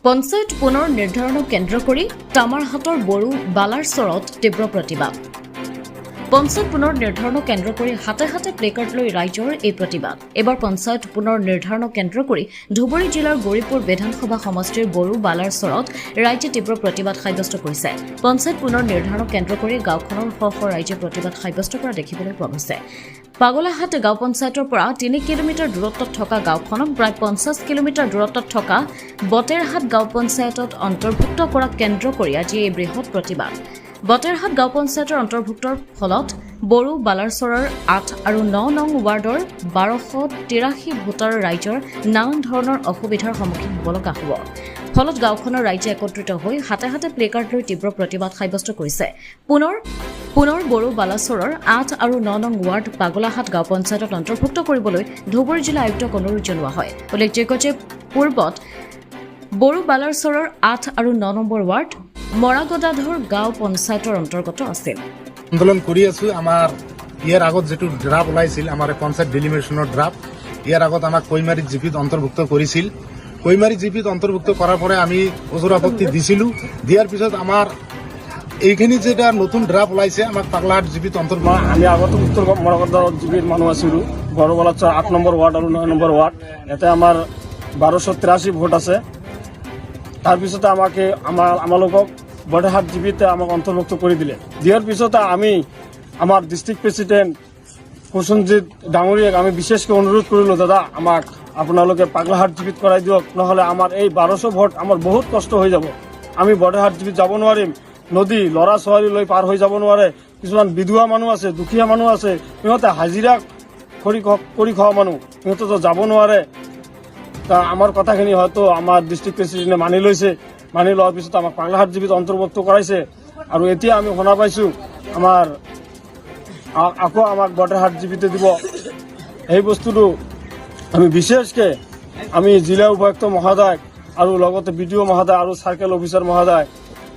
পঞ্চায়ত পুনৰ নিৰ্ধাৰণক কেন্দ্ৰ কৰি তামাৰহাটৰ বড়ো বালাৰচৰত তীব্ৰ প্ৰতিবাদ। পঞ্চায়ত পুনৰ নিৰ্ধাৰণক কেন্দ্ৰ কৰি হাতে হাতে প্লেকাৰ্ড লৈ ৰাইজৰ এই প্ৰতিবাদ। এবাৰ পঞ্চায়ত পুনৰ নিৰ্ধাৰণক কেন্দ্ৰ কৰি ধুবুৰী জিলাৰ গৌৰীপুৰ বিধানসভা সমষ্টিৰ বড়ো বালাৰচৰত ৰাইজে তীব্ৰ প্ৰতিবাদ সাব্যস্ত কৰিছে। পঞ্চায়ত পুনৰ নিৰ্ধাৰণক কেন্দ্ৰ কৰি গাঁওখনৰ শ শ ৰাইজে প্ৰতিবাদ সাব্যস্ত কৰা দেখিবলৈ পোৱা গৈছে। পাগলাহাট গাঁও পঞ্চায়তৰ পৰা ৩ কিলোমিটাৰ দূৰত্বত থকা গাঁওখনক প্ৰায় ৫০ কিলোমিটাৰ দূৰত্বত থকা বটেৰহাট গাঁও পঞ্চায়তত অন্তৰ্ভুক্ত কৰাক কেন্দ্ৰ কৰি আজি এই বৃহৎ প্ৰতিবাদ। বটেৰহাট গাঁও পঞ্চায়তৰ অন্তৰ্ভুক্তৰ ফলত বড়ো বালাৰচৰৰ ৮ আৰু ৯ নং ৱাৰ্ডৰ ১২৮৩ ভোটাৰ ৰাইজৰ নানান ধৰণৰ অসুবিধাৰ সন্মুখীন হ'ব লগা হ'ব। ফলত গাঁওখনৰ ৰাইজে একত্ৰিত হৈ হাতে হাতে প্লেকাৰ্ড লৈ তীব্ৰ প্ৰতিবাদ সাব্যস্ত কৰিছে। পুনৰ বড়ো বালাৰচৰৰ ৮ আৰু ৯ নং ৱাৰ্ড পাগলাহাট গাঁও পঞ্চায়তত অন্তৰ্ভুক্ত কৰিবলৈ ধুবুৰী জিলা আয়ুক্তক অনুৰোধ জনোৱা হয়। উল্লেখযোগ্য যে পূৰ্বত বড়ো বালাৰচৰৰ ৮ আৰু ৯ নম্বৰ ৱাৰ্ড মৰাগদাধৰ গাঁও পঞ্চায়তৰ অন্তৰ্গত আছিল। আন্দোলন কৰি আছো। আমাৰ ইয়াৰ আগত যেটো ড্ৰাফ্ট ওলাইছিল, আমাৰ পঞ্চায়ত ডেলিমিনেশ্যনৰ ড্ৰাফ্ট, ইয়াৰ আগত আমাক কৈমাৰী জিপিত অন্তৰ্ভুক্ত কৰিছিল। কৈমাৰী জিপিত অন্তৰ্ভুক্ত কৰাৰ পৰে আমি ওজৰ আপত্তি দিছিলো। দিয়াৰ পিছত আমাৰ এইখিনি যেটা নতুন ড্ৰাফ্ট ওলাইছে, আমাক পাগলাহাট জিপিত অন্তৰ্ভুক্ত। আমি আগতে উত্তৰ মৰাগদাৰ জিপিৰ মানুহ আছিলো। বড়ো বালাৰচৰ ৮ নম্বৰ ৱাৰ্ড আৰু ৯ নম্বৰ ৱাৰ্ড, ইয়াতে আমাৰ ১২৮৩ ভোট আছে। তাৰপিছতে আমালোকক বটেৰহাট জিপিতে আমাক অন্তৰ্ভুক্ত কৰি দিলে। দিয়াৰ পিছতে আমি আমাৰ ডিষ্ট্ৰিক্ট প্ৰেচিডেণ্ট প্ৰসেনজিৎ ডাঙৰীয়াক আমি বিশেষকৈ অনুৰোধ কৰিলোঁ, দাদা আমাক আপোনালোকে পাগলাহাট জিপিত কৰাই দিয়ক, নহ'লে আমাৰ এই ১২০০ ভোট আমাৰ বহুত কষ্ট হৈ যাব। আমি বটেৰহাট জিপিত যাব নোৱাৰিম। নদী ল'ৰা ছোৱালী লৈ পাৰ হৈ যাব নোৱাৰে। কিছুমান বিধৱা মানুহ আছে, দুখীয়া মানুহ আছে, সিহঁতে হাজিৰা কৰি খোৱা মানুহ, সিহঁতেতো যাব নোৱাৰে। আমাৰ কথাখিনি হয়তো আমাৰ ডিষ্ট্ৰিক্ট প্ৰেচিডেণ্টে মানি লৈছে। মানি লোৱাৰ পিছত আমাক পাগলাহাট জিপিত অন্তৰ্ভুক্ত কৰাইছে। আৰু এতিয়া আমি শুনা পাইছোঁ আকৌ আমাক বটেৰহাট জিপিতে দিব। এই বস্তুটো আমি বিশেষকৈ আমি জিলা উপায়ুক্ত মহোদয় আৰু লগতে BDO মহোদয় আৰু চাৰ্কেল অফিচাৰ মহোদয়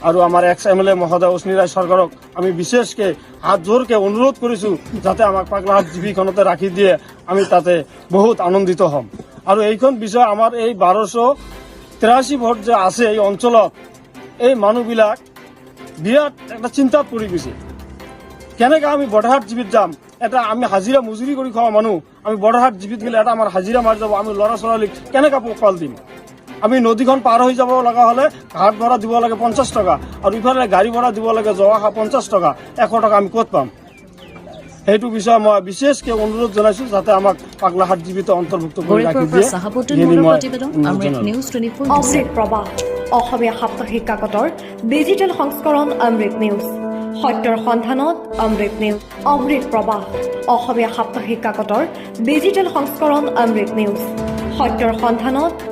আৰু আমাৰ MLA মহোদয় অশ্বিনী ৰায় চৰকাৰক আমি বিশেষকৈ হাত জোৰকৈ অনুৰোধ কৰিছোঁ যাতে আমাক পাগলাহাট জিপিখনতে ৰাখি দিয়ে। আমি তাতে বহুত আনন্দিত হ'ম। আৰু এইখন বিষয় আমাৰ এই ১২৮৩ ভোট যে আছে এই অঞ্চলত, এই মানুহবিলাক বিৰাট এটা চিন্তাত পৰি গৈছে। কেনেকৈ আমি বটেৰহাট জিপিত যাম? এটা আমি হাজিৰা মজুৰি কৰি খোৱা মানুহ, আমি বটেৰহাট জিপিত গ'লে এটা আমাৰ হাজিৰা মাৰি যাব, আমি ল'ৰা ছোৱালীক কেনেকৈ পোহপাল দিম? আমি নদীখন পাৰ হৈ যাব লগা হ'লে ঘাট ভাড়া দিব লাগে ৫০ টকা, আৰু ইফালে গাড়ী ভাড়া দিব লাগে যোৱা ৫০ টকা, ১০০ টকা আমি ক'ত পাম? সেইটো বিষয়ে মই বিশেষকৈ অনুৰোধ জনাইছোঁ যাতে আমাক পাগলাহাট জিপিত অন্তৰ্ভুক্ত কৰি ৰাখি দিয়ে। অমৃত প্ৰবাহ অসমীয়া সাপ্তাহিক কাকতৰ ডিজিটেল সংস্কৰণ অমৃত নিউজ। সত্যৰ সন্ধানত অমৃত নিউজ। অমৃত প্ৰবাহ অসমীয়া সাপ্তাহিক কাকতৰ ডিজিটেল সংস্কৰণ অমৃত নিউজ। সত্যৰ সন্ধানত